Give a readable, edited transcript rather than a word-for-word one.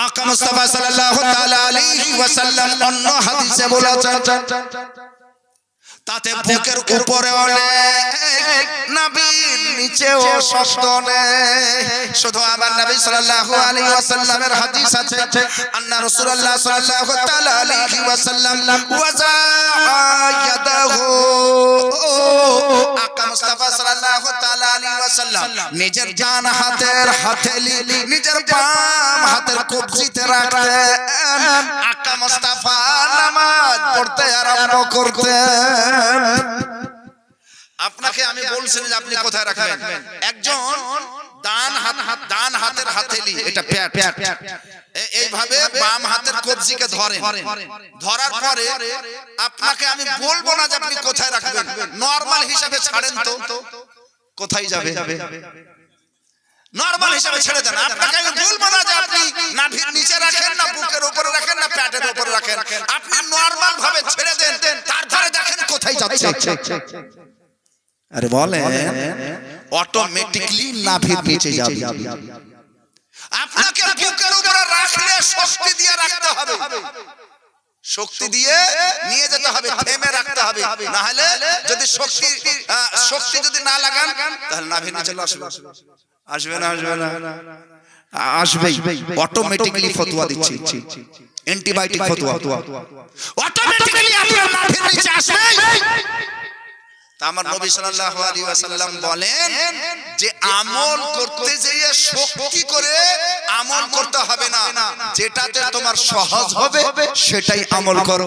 আকা মুস্তাফা সাল্লাল্লাহু তাআলা আলাইহি ওয়াসাল্লাম অন্য হাদিসে বলেছেন তাতে বুকের উপরে অনেক নাভির নিচেও শব্দ নেই। শুধু আমার নবী সাল্লাল্লাহু আলাইহি ওয়াসাল্লামের হাদিস আছে আন্না রাসূলুল্লাহ সাল্লাল্লাহু তাআলা আলাইহি ওয়াসাল্লাম ওয়াজা ইয়াদাহু আকা মুস্তাফা সাল্লাল্লাহু তাআলা আলাইহি ওয়াসাল্লাম নিজের ডান হাতের হাতেলি নিজের বাম হাতের কবজিতে রাখতেন। আকা মুস্তাফা নামাজ পড়তে আরম্ভ করতেন। আপনাকে আমি বলছিলাম যে আপনি কোথায় রাখবেন। একজন ডান হাতের হাতেলি এটা প্যাট এইভাবে বাম হাতের কবজিকে ধরেন, ধরার পরে আপনাকে আমি বলবো না যে আপনি কোথায় রাখবেন, নরমাল হিসাবে ছাড়েন তো কোথায় যাবে, নরমাল হিসাবে ছেড়ে দেন। আপনাকে আমি বলবো না যে আপনি নাভির নিচে রাখেন না বুকের উপরে রাখেন না পেটের উপরে রাখেন, আপনি নরমাল ভাবে ছেড়ে দেন, তারপরে দেখেন কোথায় যাচ্ছে। আরে বলেন অটোমেটিক্যালি নাভির নিচে যাবে। আপনাকে বুকের উপরে রাখলে শক্তি দিয়ে রাখতে হবে, শক্তি দিয়ে নিয়ে যেতে হবে, থেমে রাখতে হবে, না হলে যদি শক্তি যদি না লাগান তাহলে নাভির নিচে আসবে না আসবে অটোমেটিক্যালি ফতোয়া দিচ্ছি, অ্যান্টিবায়োটিক ফতোয়া অটোমেটিক্যালি আপনার নাভির নিচে আসবে। আমার নবী সাল্লাল্লাহু আলাইহি ওয়াসাল্লাম বলেন যে আমল করতে যেয়ে শক্তি করে আমল করতে হবে না, যেটাতে তোমার সহজ হবে সেটাই আমল করো।